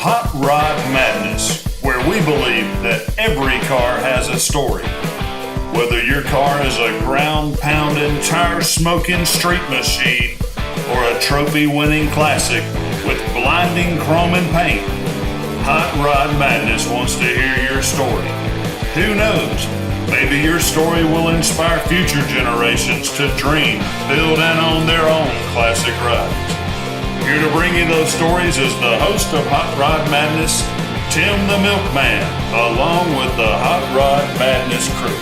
Hot Rod Madness, where we believe that every car has a story. Whether your car is a ground-pounding, tire-smoking street machine or a trophy-winning classic with blinding chrome and paint, Hot Rod Madness wants to hear your story. Who knows? Maybe your story will inspire future generations to dream, build, and own their own classic rides. Here to bring you those stories is the host of Hot Rod Madness, Tim the Milkman, along with the Hot Rod Madness crew.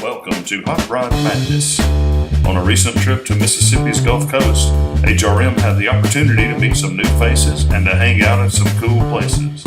Welcome to Hot Rod Madness. On a recent trip to Mississippi's Gulf Coast, HRM had the opportunity to meet some new faces and to hang out in some cool places.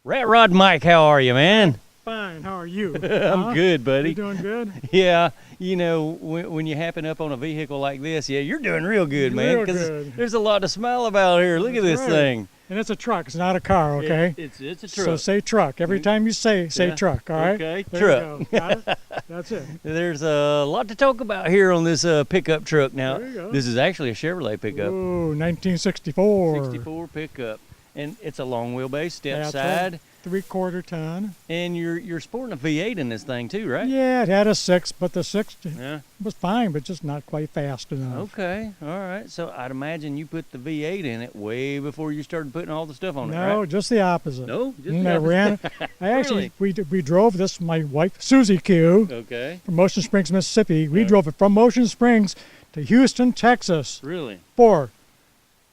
Rat Rod Mike, how are you, man? Fine, how are you? I'm good, buddy. You doing good? Yeah, you know, when you happen up on a vehicle like this, yeah, you're doing real good, man. Real Because good. there's a lot to smile about here. Look at this Right. thing. And it's a truck, it's not a car, okay? It's a truck. So say truck. Every time you say Yeah. truck, all right? Okay, There truck. you go. Got it? That's it. There's a lot to talk about here on this pickup truck. Now, There you go. this is actually a Chevrolet pickup. Ooh, 1964. 64 pickup. And it's a long wheelbase, step That's side. right. 3/4 ton. And you're sporting a V8 in this thing too, right? Yeah, it had a 6, but the 6 Yeah. was fine, but just not quite fast enough. Okay, all right. So I'd imagine you put the V8 in it way before you started putting all the stuff on it, No, right? just the opposite. No, just And the I opposite. ran. I actually, Really? we drove this, my wife, Susie Q, Okay, from Motion Springs, Mississippi. We Yeah. drove it from Motion Springs to Houston, Texas really? for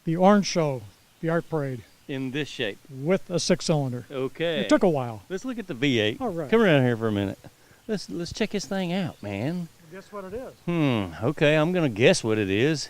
the Orange Show, the art parade, In this shape. with a 6-cylinder. Okay. It took a while. Let's look at the V8. All right. Come around here for a minute. Let's check this thing out, man. Guess what it is? Okay, I'm gonna guess what it is.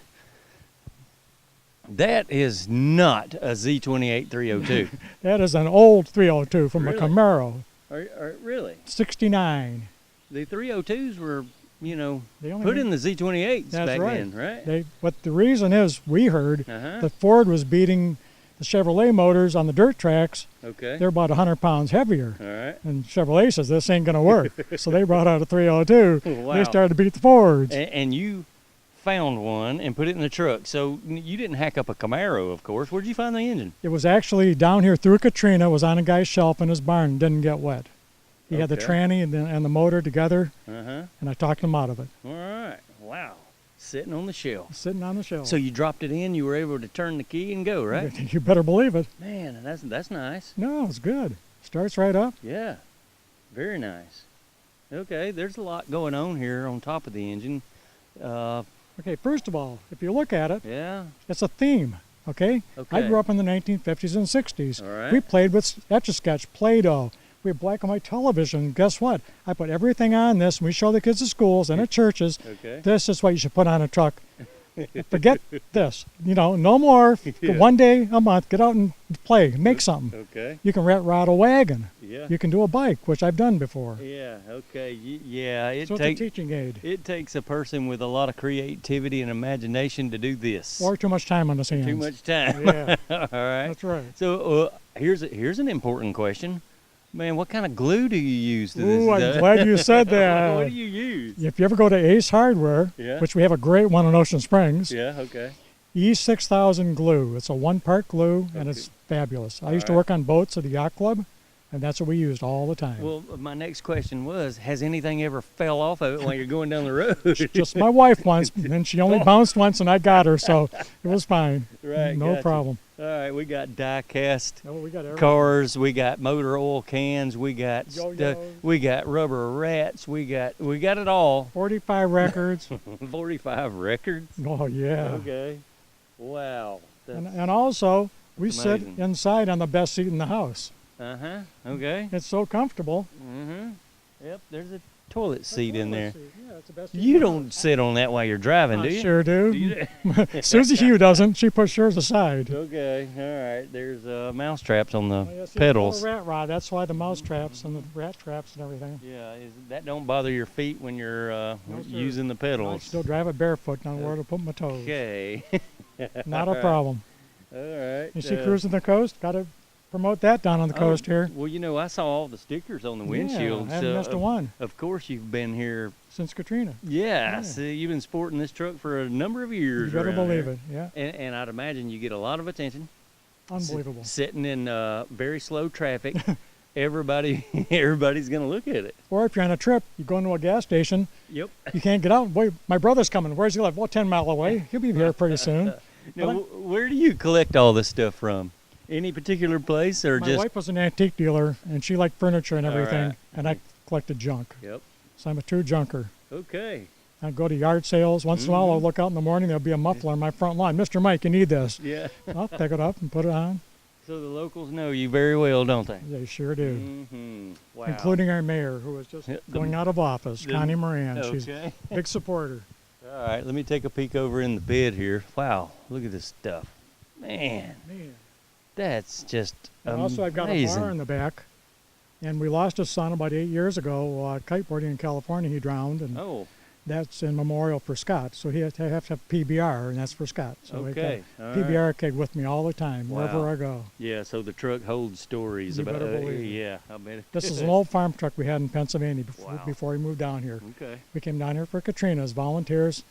That is not a Z28 302. That is an old 302 from Really? a Camaro, Really? 69. The 302s were, you know, They only put made- in the Z28s That's back right. then, right? But the reason is, we heard Uh-huh. that Ford was beating the Chevrolet motors on the dirt tracks. Okay. They're about 100 pounds heavier. All right. And Chevrolet says this ain't going to work. So they brought out a 302. Wow. They started to beat the Fords. And you found one and put it in the truck. So you didn't hack up a Camaro, of course. Where'd you find the engine? It was actually down here through Katrina, was on a guy's shelf in his barn, didn't get wet. He had the Okay. tranny and the motor together, Uh-huh. and I talked him out of it. All right. Wow. Sitting on the shelf. Sitting on the shelf. So you dropped it in, you were able to turn the key and go, right? You better believe it. Man, that's nice. No, it's good. Starts right up. Yeah. Very nice. Okay, there's a lot going on here on top of the engine. Okay, first of all, if you look at it, Yeah. it's a theme, okay? I Okay. grew up in the 1950s and 60s. All right. We played with Etch-a-Sketch, Play-Doh. We had black and white television. Guess what? I put everything on this, and we show the kids at schools and at churches. Okay. This is what you should put on a truck. Forget this. You know, no more. Yeah. One day a month, get out and play. Make something. Okay. You can rat rod a wagon. Yeah. You can do a bike, which I've done before. Yeah. Okay. Yeah. It So it's a teaching aid. It takes a person with a lot of creativity and imagination to do this. Or too much time on his hands. Too much time. Yeah, All right. that's right. So here's an important question, man. What kind of glue do you use to this? Ooh, I'm glad you said that. What do you use? If you ever go to Ace Hardware, Yeah. which we have a great one in Ocean Springs, Yeah. Okay. E6000 glue. It's a one-part glue, and Okay. it's fabulous. I All used to right. work on boats at the yacht club, and that's what we used all the time. Well, my next question was: has anything ever fell off of it while you're going down the road? Just my wife once, and she only bounced once, and I got her, so it was fine. Right. No gotcha. problem. All right. We got die cast Oh, we got everything. cars. We got motor oil cans. We got Yo-yos. we got rubber rats. We got it all. 45 records. 45 records. Oh, yeah. Okay. Wow. And also, we That's sit amazing. inside on the best seat in the house. Uh-huh. Okay. It's so comfortable. Mm-hmm. Yep, there's a toilet seat in there. Yeah, it's the best seat You in the don't house. sit on that while you're driving, do I you? sure do. Do you? Susie Hugh doesn't. She puts hers aside. Okay, all right. There's mouse traps on the Oh, yes, it's pedals. a rat rod. That's why the mouse traps and the rat traps and everything. Yeah, that don't bother your feet when you're sir. using the I pedals. still drive it barefoot. Not where to put my toes. Okay. Not a problem. All right. You see cruising the coast? Got it promote that down on the coast here. Well, you know, I saw all the stickers on the windshield. I haven't missed a one Of course, you've been here. since Katrina. Yeah, see, you've been sporting this truck for a number of years. You better around believe here. it. Yeah, And I'd imagine you get a lot of attention. unbelievable. Sitting in very slow traffic, everybody's gonna look at it. Or if you're on a trip, you go into a gas station, Yep. you can't get out. Wait, my brother's coming. Where's he live? Well, 10 mile away. He'll be here pretty soon. Now, where do you collect all this stuff from? Any particular place, or My just? wife was an antique dealer, and she liked furniture and All everything, right. and I collected junk. Yep. So I'm a true junker. Okay. I go to yard sales. Once in a while, I'll look out in the morning. There'll be a muffler on my front lawn. Mr. Mike, you need this. Yeah. I'll pick it up and put it on. So the locals know you very well, don't they? They sure do. Mm-hmm. Wow. Including our mayor, who was just going out of office, Connie Moran. She's Okay. a big supporter. All right, let me take a peek over in the bed here. Wow, look at this stuff. Man, Man. that's just And also, I've got a amazing. bar in the back. And we lost a son about 8 years ago, kiteboarding in California. He drowned, and Oh, that's in memorial for Scott. So he has to have PBR, and that's for Scott. So I got okay. a All PBR right. keg with me all the time, wherever Wow. I go. Yeah, so the truck holds stories You about better believe it. Yeah, I bet it. This is an old farm truck we had in Pennsylvania Wow. before we moved down here. Okay. We came down here for Katrina as volunteers,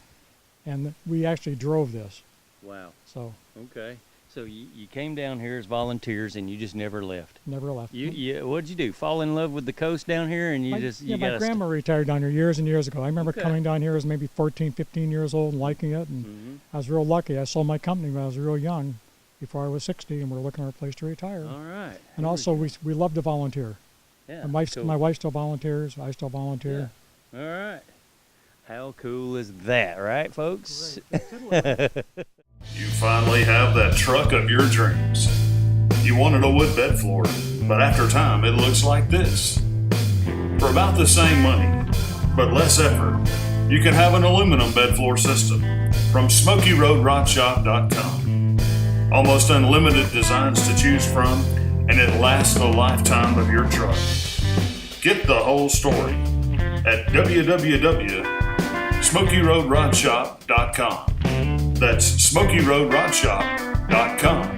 and we actually drove this. Wow. So Okay. So you came down here as volunteers and you just never left. never left. What'd you do? Fall in love with the coast down here and you my, just yeah, you my got grandma retired down here years and years ago. I remember Okay. coming down here as maybe 14, 15 years old and liking it, and Mm-hmm. I was real lucky. I sold my company when I was real young, before I was 60, and we're looking for a place to retire. All right. And also, we love to volunteer. Yeah. My wife still volunteers. I still volunteer. All right. How cool is that, right, folks? You finally have that truck of your dreams. You wanted a wood bed floor, but after time it looks like this. For about the same money, but less effort, you can have an aluminum bed floor system from SmokyRoadRodShop.com. Almost unlimited designs to choose from, and it lasts the lifetime of your truck. Get the whole story at www.SmokyRoadRodShop.com. That's SmokyRoadRodShop.com.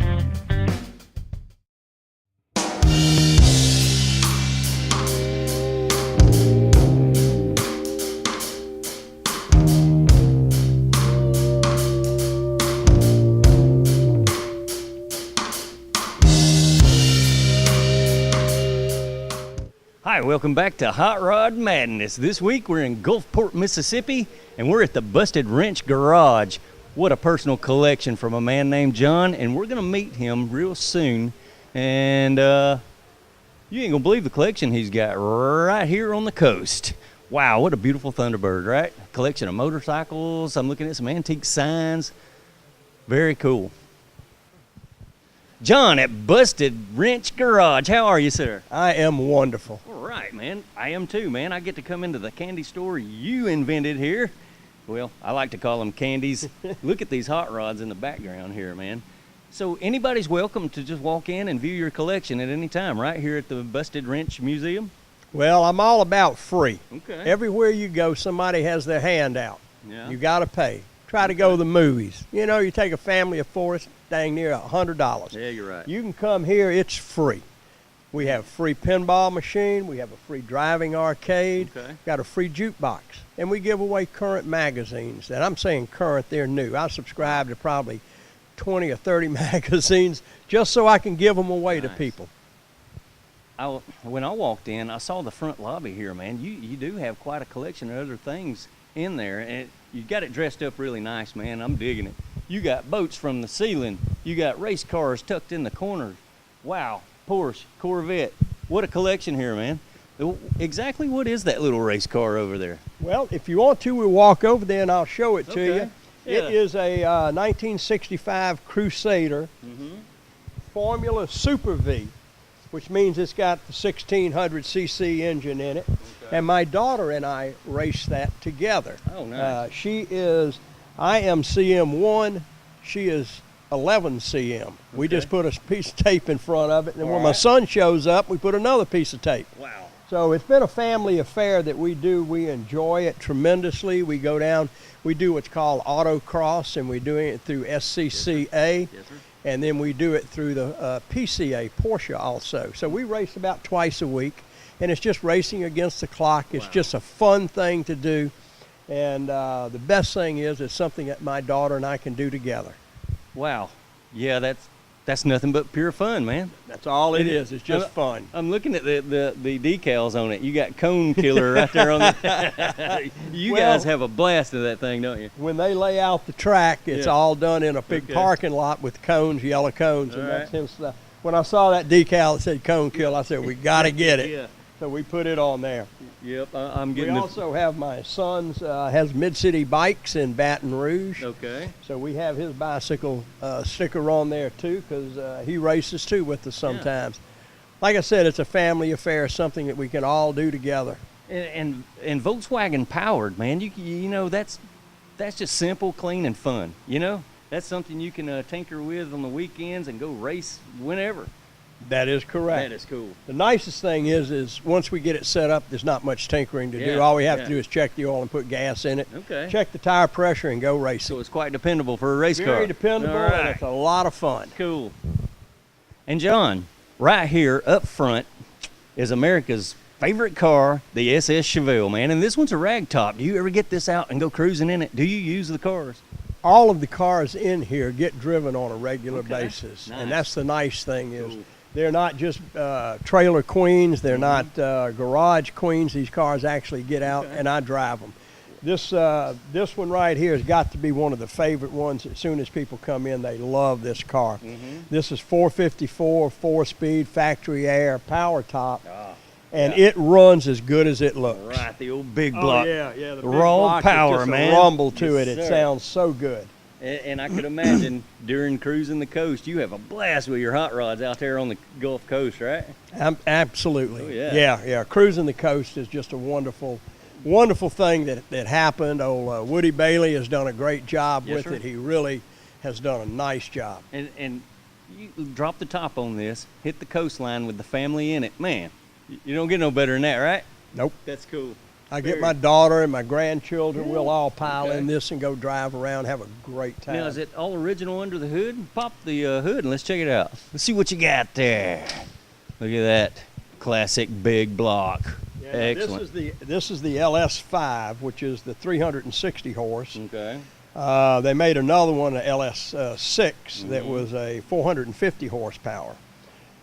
Hi, welcome back to Hot Rod Madness. This week we're in Gulfport, Mississippi, and we're at the Busted Wrench Garage. What a personal collection from a man named John, and we're gonna meet him real soon. And you ain't gonna believe the collection he's got right here on the coast. Wow, what a beautiful Thunderbird, right? Collection of motorcycles. I'm looking at some antique signs. Very cool. John at Busted Wrench Garage. How are you, sir? I am wonderful. All right, man. I am too, man. I get to come into the candy store you invented here. Well, I like to call them candies. Look at these hot rods in the background here, man. So anybody's welcome to just walk in and view your collection at any time, right here at the Busted Wrench Museum? Well, I'm all about free. Okay. Everywhere you go, somebody has their hand out. Yeah. You got to pay. Try to go to the movies. You know, you take a family of four, it's dang near $100. Yeah, you're right. You can come here, it's free. We have a free pinball machine. We have a free driving arcade. Okay. Got a free jukebox. And we give away current magazines. And I'm saying current, they're new. I subscribe to probably 20 or 30 magazines just so I can give them away to Nice. people. When I walked in, I saw the front lobby here, man. You do have quite a collection of other things in there, and you got it dressed up really nice, man. I'm digging it. You got boats from the ceiling. You got race cars tucked in the corners. Wow, Porsche, Corvette. What a collection here, man. Exactly what is that little race car over there? Well, if you want to, we'll walk over there and I'll show it to Okay. you. Yeah. It is a 1965 Crusader Formula Super V, which means it's got the 1600cc engine in it. And my daughter and I raced that together. Oh, nice. I am CM1, she is 11 CM. We Okay. just put a piece of tape in front of it, and All when my right. son shows up, we put another piece of tape. Wow. So it's been a family affair that we do. We enjoy it tremendously. We go down, we do what's called autocross, and we're doing it through SCCA. Yes, sir. and then we do it through the PCA Porsche also. So we race about twice a week, and it's just racing against the clock. It's just a fun thing to do, and the best thing is it's something that my daughter and I can do together. Wow. Yeah, that's nothing but pure fun, man. That's all it is. It's just fun. I'm looking at the decals on it. You got Cone Killer right there on the. You guys have a blast of that thing, don't you? When they lay out the track, it's all done in a big parking lot with cones, yellow cones, and that's him stuff. When I saw that decal that said Cone Kill, I said, we got to get it. Yeah. So we put it on there. Yep, I'm getting. We also have my son's has Mid-City Bikes in Baton Rouge. Okay. So we have his bicycle sticker on there too, because he races too with us sometimes. Like I said, it's a family affair, something that we can all do together. And Volkswagen powered, man. You know that's just simple, clean, and fun. You know, that's something you can tinker with on the weekends and go race whenever. That is correct. That is cool. The nicest thing is once we get it set up, there's not much tinkering to do. Yeah, All we have to do is check the oil and put gas in it. Okay. Check the tire pressure and go racing. So it's quite dependable for a race car. Very dependable, All right. and it's a lot of fun. Cool. And John, right here up front is America's favorite car, the SS Chevelle, man. And this one's a ragtop. Do you ever get this out and go cruising in it? Do you use the cars? All of the cars in here get driven on a regular basis. Nice. And that's the nice thing is they're not just trailer queens. They're not garage queens. These cars actually get out, and I drive them. This one right here has got to be one of the favorite ones. As soon as people come in, they love this car. This is 454, 4-speed, factory air, power top. And it runs as good as it looks. Right, the old big block. The big raw block, power, just man. A rumble to Yes, it. It sir. sounds so good. And I could imagine during cruising the coast, you have a blast with your hot rods out there on the Gulf Coast, right? Absolutely. Oh, yeah. Cruising the coast is just a wonderful thing that happened. Old Woody Bailey has done a great job with sir. it. He really has done a nice job. And you drop the top on this, hit the coastline with the family in it. Man, you don't get no better than that, right? Nope. That's cool. I get my daughter and my grandchildren. We'll all pile in this and go drive around, have a great time. Now, is it all original under the hood? Pop the hood and let's check it out. Let's see what you got there. Look at that classic big block. Yeah, Excellent. This is the LS5, which is the 360 horse. Okay. They made another one, a LS6, that was a 450 horsepower.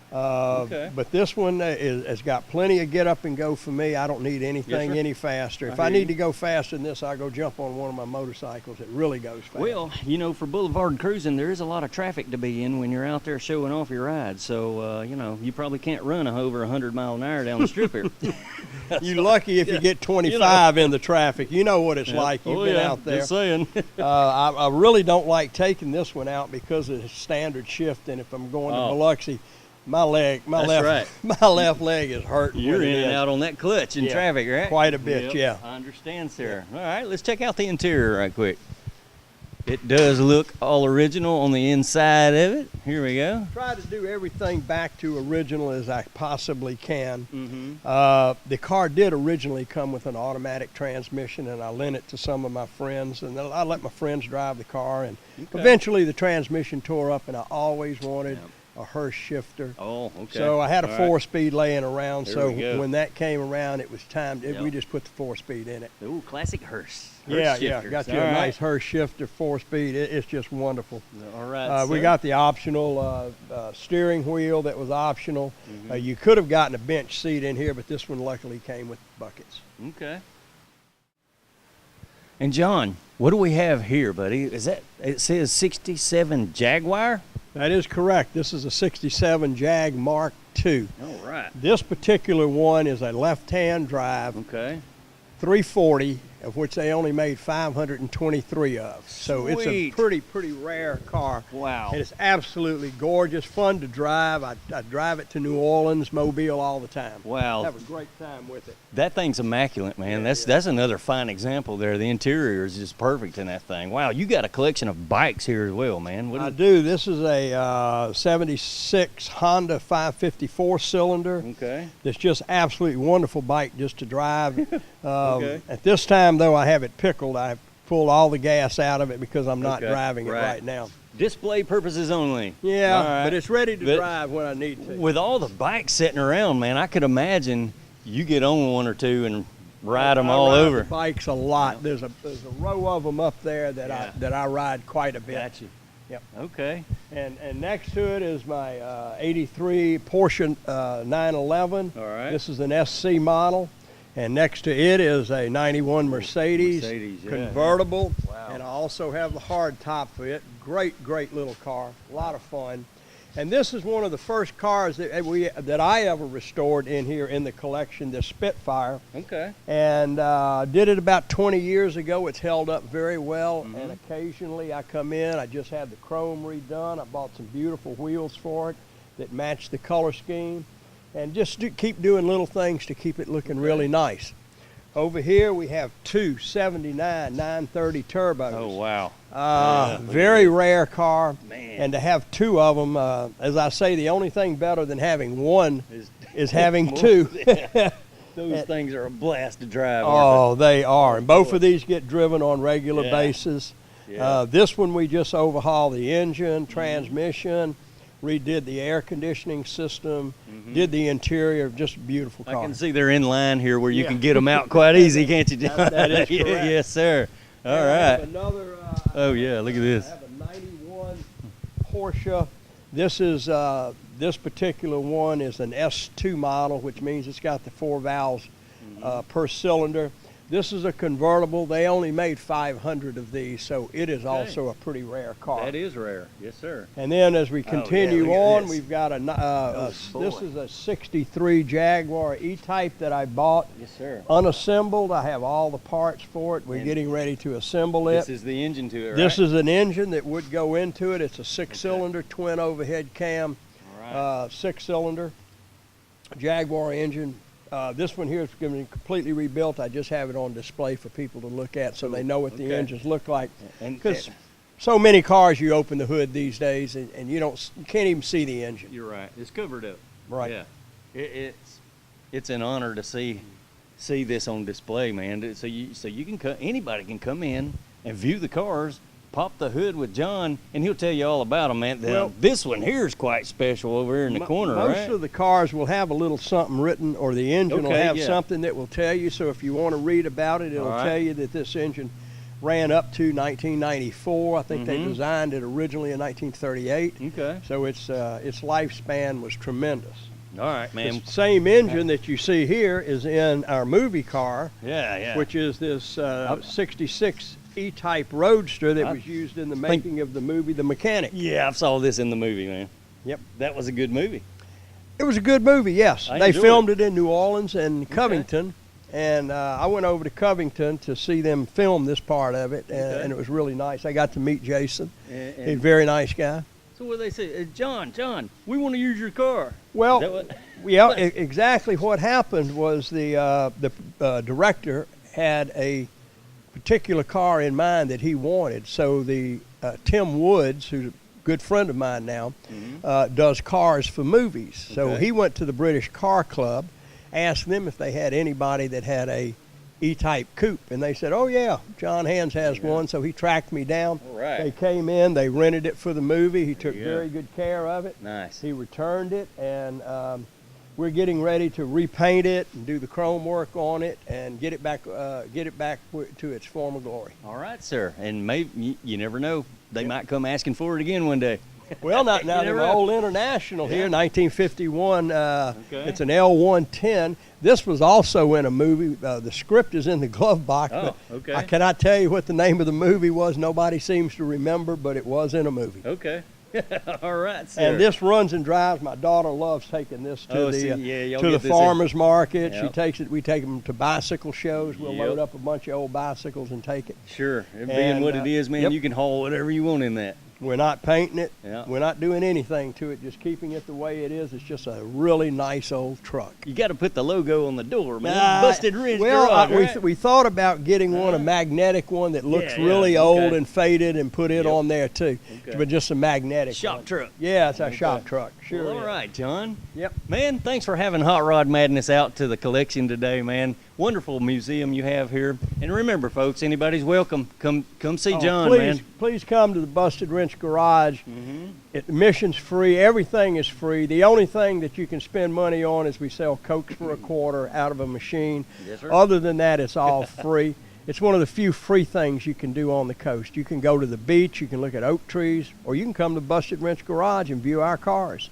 But this one has got plenty of get up and go for me. I don't need anything any faster. If I need to go faster than this, I go jump on one of my motorcycles. It really goes fast. Well, you know, for boulevard cruising, there is a lot of traffic to be in when you're out there showing off your ride. So, you know, you probably can't run over 100 mile an hour down the strip here. You're lucky if you get 25 in the traffic. You know what it's like. You've been out there. Just saying. I really don't like taking this one out because of the standard shift. And if I'm going to Biloxi, my left leg is hurting. You're in and out on that clutch in traffic, right? Quite a bit, yeah. I understand, sir. All right, let's check out the interior right quick. It does look all original on the inside of it. Here we go. Try to do everything back to original as I possibly can. The car did originally come with an automatic transmission, and I lent it to some of my friends, and I let my friends drive the car, and eventually the transmission tore up, and I always wanted a hearse shifter. Oh, okay. So I had a 4-speed laying around, There so we go. when that came around, it was time. We just put the 4-speed in it. Ooh, classic hearse. Yeah, shifters. got you a nice hearse shifter, 4-speed. It's just wonderful. All right. We got the optional steering wheel that was optional. You could have gotten a bench seat in here, but this one luckily came with buckets. Okay. And John, what do we have here, buddy? Is that, it says 67 Jaguar? That is correct. This is a 67 Jag Mark II. All right. This particular one is a left-hand drive, Okay. 340, of which they only made 523 of. So it's a Sweet. pretty rare car. Wow. And it's absolutely gorgeous, fun to drive. I drive it to New Orleans, Mobile all the time. Wow. Have a great time with it. That thing's immaculate, man. That's another fine example there. The interior is just perfect in that thing. Wow, you got a collection of bikes here as well, man. I do. This is a 76 Honda 554 cylinder. Okay. That's just absolutely wonderful bike just to drive. Okay. At this time, though, I have it pickled. I pulled all the gas out of it because I'm not driving it right now. Display purposes only. Yeah, All right. but it's ready to But drive when I need to. With all the bikes sitting around, man, I could imagine you get on one or two and ride them all I ride over. the bikes a lot. There's a row of them up there that I ride quite a bit. Got you. Yep. Okay. And next to it is my 83 Porsche 911. All right. This is an SC model. And next to it is a 91 Mercedes, yeah. convertible. Wow. And I also have the hard top for it. Great, great little car. A lot of fun. And this is one of the first cars that I ever restored in here in the collection, the Spitfire. Okay. And did it about 20 years ago. It's held up very well. And occasionally I come in. I just had the chrome redone. I bought some beautiful wheels for it that match the color scheme. And just keep doing little things to keep it looking really nice. Over here we have two 79 930 turbos. Oh, wow. Very rare car. Man. And to have two of them, as I say, the only thing better than having one is having two. Those things are a blast to drive. Oh, they are. And both of these get driven on regular basis. Yeah. This one we just overhauled the engine, transmission, redid the air conditioning system, did the interior. Just a beautiful car. I can see they're in line here where you can get them out quite easy, can't you, John? That is correct. Yes, sir. All And I have right. another, Oh, yeah, look at I this. have a 91 Porsche. This is this particular one is an S2 model, which means it's got the 4 valves per cylinder. This is a convertible. They only made 500 of these, so it is also a pretty rare car. That is rare. Yes, sir. And then as we continue look at on, this. we've got this boy. is a 63 Jaguar E-Type that I bought. Yes, sir. Unassembled. I have all the parts for it. We're getting ready to assemble it. This is the engine to it, right? This is an engine that would go into it. It's a 6-cylinder twin overhead cam, All right. 6-cylinder Jaguar engine. This one here is going to be completely rebuilt. I just have it on display for people to look at so they know what the engines look like. Because so many cars, you open the hood these days and you can't even see the engine. You're right. It's covered up. Right. Yeah. It's an honor to see this on display, man. So you can anybody can come in and view the cars. Pop the hood with John, and he'll tell you all about them, man. Well, this one here is quite special over here in the corner, Most right? of the cars will have a little something written, or the engine will have something that will tell you. So if you want to read about it, it'll tell you that this engine ran up to 1994. I think they designed it originally in 1938. Okay. So its lifespan was tremendous. All right, man. The same engine that you see here is in our movie car, Yeah. which is this 66 E-Type Roadster that was used in the making of the movie The Mechanic. Yeah, I saw this in the movie, man. Yep. That was a good movie. It was a good movie, yes. I They enjoyed filmed it in New Orleans and Covington, and I went over to Covington to see them film this part of it, and it was really nice. I got to meet Jason. He's a very nice guy. So what they say, John, we want to use your car. Well, Is that what- exactly what happened was the director had a particular car in mind that he wanted. So the Tim Woods, who's a good friend of mine now, does cars for movies. So he went to the British Car Club, asked them if they had anybody that had a E-Type coupe, and they said, "Oh yeah, John Hands has one." So he tracked me down. All right. They came in, they rented it for the movie. He took very good care of it. Nice. He returned it, and we're getting ready to repaint it and do the chrome work on it and get it back to its former glory. All right, sir. And maybe you never know, they might come asking for it again one day. Well, now never the know. old International here, 1951. It's an L110. This was also in a movie. The script is in the glove box, but I cannot tell you what the name of the movie was. Nobody seems to remember, but it was in a movie. Okay. All right, sir. And this runs and drives. My daughter loves taking this to the farmers market. Yep. She takes it. We take them to bicycle shows. We'll load up a bunch of old bicycles and take it. Sure. It being what it is, man, you can haul whatever you want in that. We're not painting it. Yeah. We're not doing anything to it. Just keeping it the way it is. It's just a really nice old truck. You got to put the logo on the door, man. Busted Ridge Well, Garage, right? we thought about getting a magnetic one that looks really old and faded and put it on there too. But just a magnetic shop one. truck. Yeah, it's our shop truck. Sure. Well, all right, John. Yep. Man, thanks for having Hot Rod Madness out to the collection today, man. wonderful museum you have here. And remember, folks, anybody's welcome. Come see John, please, man. Please come to the Busted Wrench Garage. Admission's free. Everything is free. The only thing that you can spend money on is we sell Cokes for a quarter out of a machine. Yes, sir. Other than that, it's all free. It's one of the few free things you can do on the coast. You can go to the beach, you can look at oak trees, or you can come to Busted Wrench Garage and view our cars.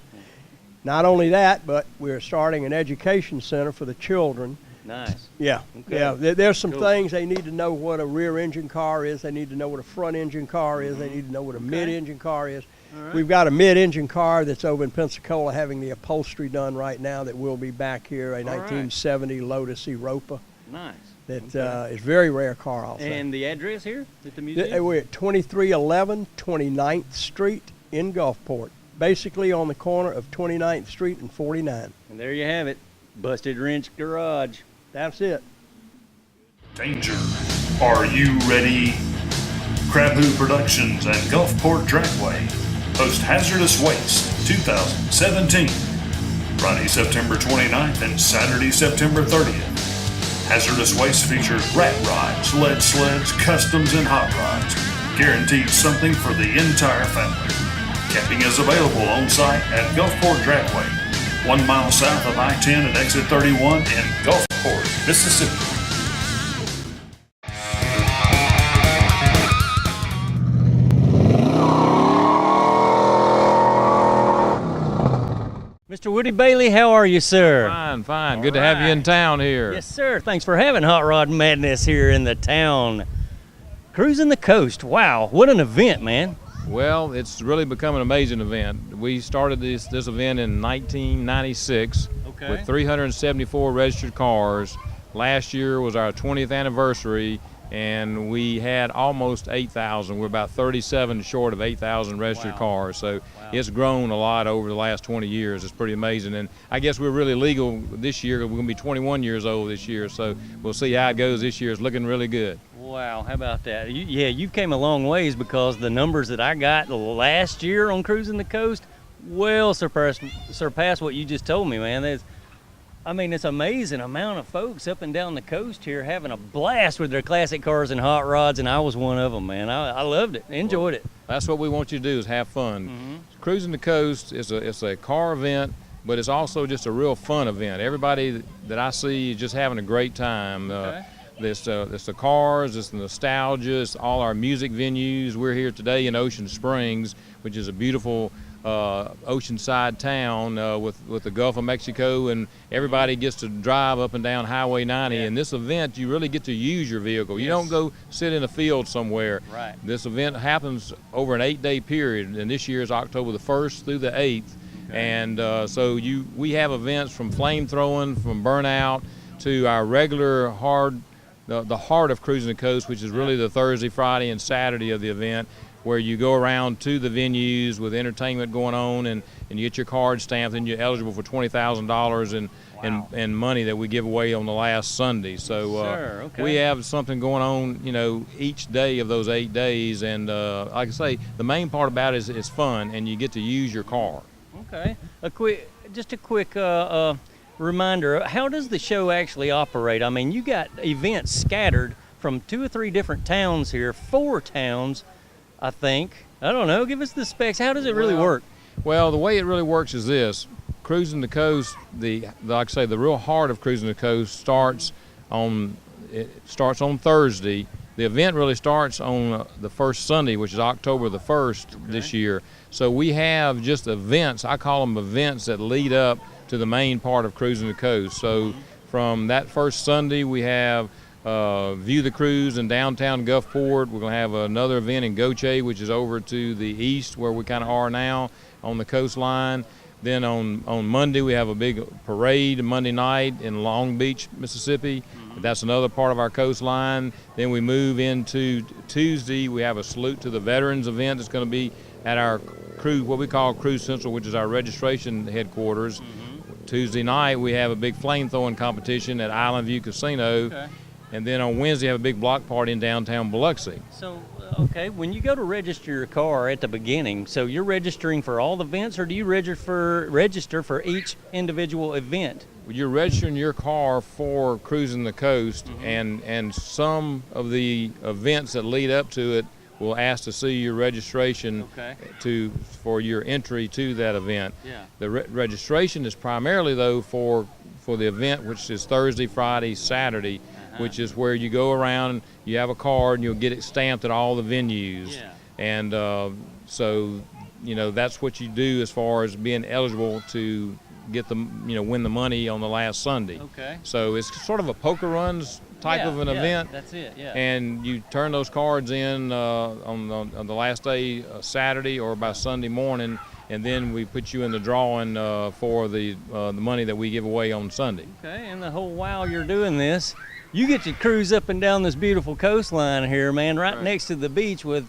Not only that, but we're starting an education center for the children. Nice. Yeah, Okay. yeah. There's some Cool. things they need to know what a rear engine car is. They need to know what a front engine car is. They need to know what a mid-engine car is. All right. We've got a mid-engine car that's over in Pensacola having the upholstery done right now that will be back here, a All right. 1970 Lotus Europa. Nice. That Okay. is very rare car also. And the address here at the museum? We're at 2311 29th Street in Gulfport, basically on the corner of 29th Street and 49. And there you have it, Busted Wrench Garage. That's it. Danger. Are you ready? Craboo Productions and Gulfport Dragway host Hazardous Waste 2017, Friday, September 29th and Saturday, September 30th. Hazardous Waste features rat rides, lead sleds, customs, and hot rods. Guaranteed something for the entire family. Camping is available on site at Gulfport Dragway, 1 mile south of I-10 at exit 31 in Gulfport, Mississippi. Mr. Woody Bailey, how are you, sir? Fine, fine. Good to have you in town here. Yes, sir. Thanks for having Hot Rod Madness here in the town. Cruising the Coast. Wow, what an event, man. Well, it's really become an amazing event. We started this event in 1996 Okay. with 374 registered cars. Last year was our 20th anniversary, and we had almost 8,000. We're about 37 short of 8,000 registered Wow. cars. So it's grown a lot over the last 20 years. It's pretty amazing. And I guess we're really legal this year. We're going to be 21 years old this year. So we'll see how it goes this year. It's looking really good. Wow, how about that? You came a long ways, because the numbers that I got last year on Cruising the Coast well surpassed what you just told me, man. It's amazing amount of folks up and down the coast here having a blast with their classic cars and hot rods, and I was one of them, man. I loved it, enjoyed it. That's what we want you to do, is have fun. Cruising the Coast is a car event, but it's also just a real fun event. Everybody that I see is just having a great time. Okay. It's the cars, it's the nostalgia, it's all our music venues. We're here today in Ocean Springs, which is a beautiful oceanside town with the Gulf of Mexico, and everybody gets to drive up and down Highway 90. Yeah. And this event, you really get to use your vehicle. You Yes. don't go sit in a field somewhere. Right. This event happens over an 8-day period, and this year is October the 1st through the 8th. Okay. And we have events from flame throwing, from burnout, to our regular the heart of Cruising the Coast, which is really the Thursday, Friday, and Saturday of the event, where you go around to the venues with entertainment going on, and you get your card stamped, and you're eligible for $20,000 in money that we give away on the last Sunday. So Sure, okay. we have something going on, each day of those 8 days. And like I say, the main part about it is it's fun, and you get to use your car. Okay. A quick reminder, how does the show actually operate? I mean, you got events scattered from 2 or 3 different towns here, 4 towns, I think. I don't know. Give us the specs. How does it really work? Well, the way it really works is this. Cruising the Coast, like I say, the real heart of Cruising the Coast starts on Thursday. The event really starts on the first Sunday, which is October the 1st this year. So we have just events, I call them events, that lead up to the main part of Cruising the Coast. So from that first Sunday, we have View the Cruise in downtown Gulfport. We're going to have another event in Goche, which is over to the east where we kind of are now on the coastline. Then on Monday, we have a big parade Monday night in Long Beach, Mississippi. That's another part of our coastline. Then we move into Tuesday. We have a salute to the veterans event that's going to be at our cruise, what we call Cruise Central, which is our registration headquarters. Tuesday night, we have a big flame throwing competition at Island View Casino. Okay. And then on Wednesday, have a big block party in downtown Biloxi. So, okay, when you go to register your car at the beginning, so you're registering for all the events, or do you register for each individual event you're registering your car for Cruising the Coast, and some of the events that lead up to it will ask to see your registration for your entry to that event. Yeah. The registration is primarily though for the event, which is Thursday, Friday, Saturday, which is where you go around, you have a card, and you'll get it stamped at all the venues. Yeah. And so, that's what you do as far as being eligible to get win the money on the last Sunday. Okay. So it's sort of a poker runs type of an event. That's it. Yeah. And you turn those cards in on the last day, Saturday, or by Sunday morning, and then we put you in the drawing for the money that we give away on Sunday. Okay. And the whole while you're doing this, you get to cruise up and down this beautiful coastline here, man, right next to the beach with,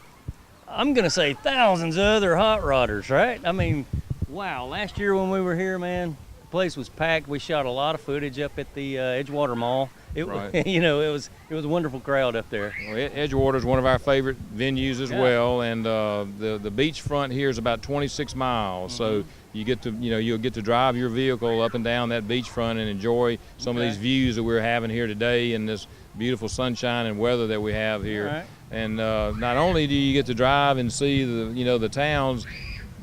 I'm gonna say, thousands of other hot rodders, right? I mean, wow. Last year when we were here, man, the place was packed. We shot a lot of footage up at the Edgewater Mall. It was a wonderful crowd up there. Well, Edgewater is one of our favorite venues as well, and the beachfront here is about 26 miles. So you get to you'll get to drive your vehicle up and down that beachfront and enjoy some of these views that we're having here today in this beautiful sunshine and weather that we have here. Right. And not only do you get to drive and see the towns,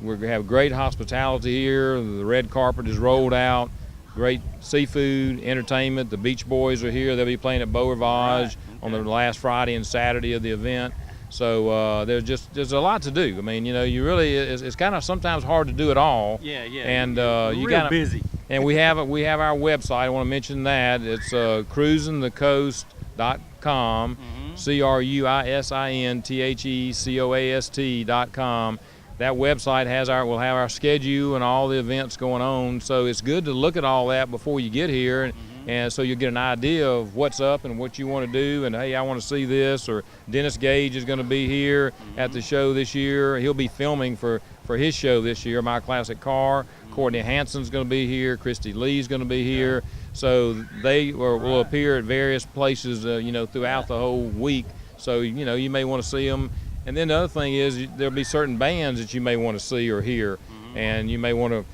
we have great hospitality here. The red carpet is rolled out. Great seafood, entertainment. The Beach Boys are here. They'll be playing at Beau Rivage on the last Friday and Saturday of the event. So there's a lot to do. I mean, you really it's kind of sometimes hard to do it all. Yeah. And you got busy. And we have our website. I want to mention that it's cruisingthecoast.com, cruisinthecoast.com. That website will have our schedule and all the events going on. So it's good to look at all that before you get here, and so you get an idea of what's up and what you want to do. And hey, I want to see this. Or Dennis Gage is going to be here at the show this year. He'll be filming for his show this year, My Classic Car. Courtney Hanson's going to be here. Christy Lee's going to be here. So they will appear at various places, throughout the whole week. So you may want to see them. And then the other thing is there'll be certain bands that you may want to see or hear, and you may want to,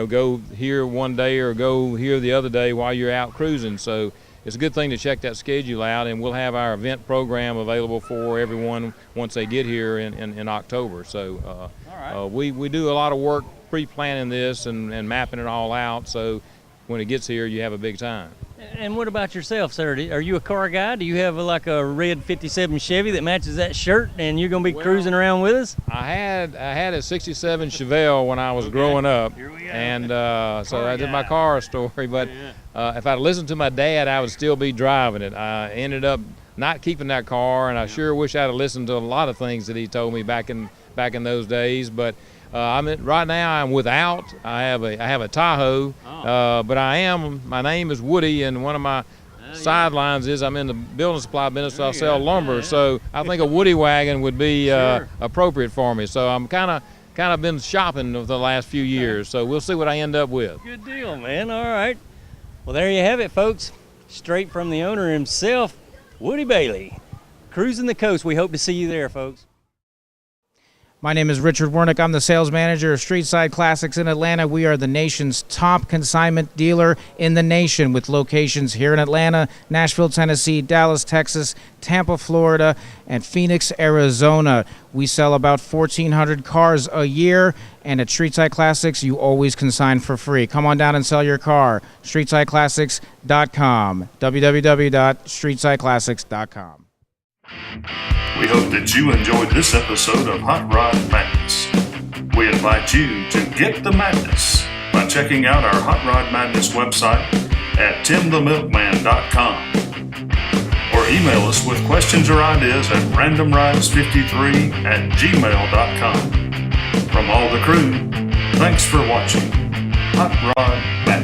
go here one day or go here the other day while you're out cruising. So it's a good thing to check that schedule out, and we'll have our event program available for everyone once they get here in October. So we do a lot of work pre-planning this and mapping it all out, so when it gets here, you have a big time. And what about yourself, sir? Are you a car guy? Do you have like a red 57 Chevy that matches that shirt, and you're going to be cruising around with us? I had a 67 Chevelle when I was growing up. Here we go. And so I did my car story. But if I'd listened to my dad, I would still be driving it. I ended up not keeping that car, and I sure wish I'd have listened to a lot of things that he told me back in those days. But right now I'm without. I have a Tahoe, but my name is Woody, and one of my sidelines is I'm in the building supply business, so I sell lumber. So I think a Woody wagon would be appropriate for me. So I'm kind of been shopping over the last few years. So we'll see what I end up with. Good deal, man. All right. Well, there you have it, folks. Straight from the owner himself, Woody Bailey. Cruising the Coast. We hope to see you there, folks. My name is Richard Wernick. I'm the sales manager of Streetside Classics in Atlanta. We are the nation's top consignment dealer in the nation, with locations here in Atlanta, Nashville, Tennessee, Dallas, Texas, Tampa, Florida, and Phoenix, Arizona. We sell about 1,400 cars a year, and at Streetside Classics, you always consign for free. Come on down and sell your car. StreetsideClassics.com. www.streetsideclassics.com. We hope that you enjoyed this episode of Hot Rod Madness. We invite you to get the madness by checking out our Hot Rod Madness website at timthemilkman.com, or email us with questions or ideas at randomrides53@gmail.com. From all the crew, thanks for watching Hot Rod Madness.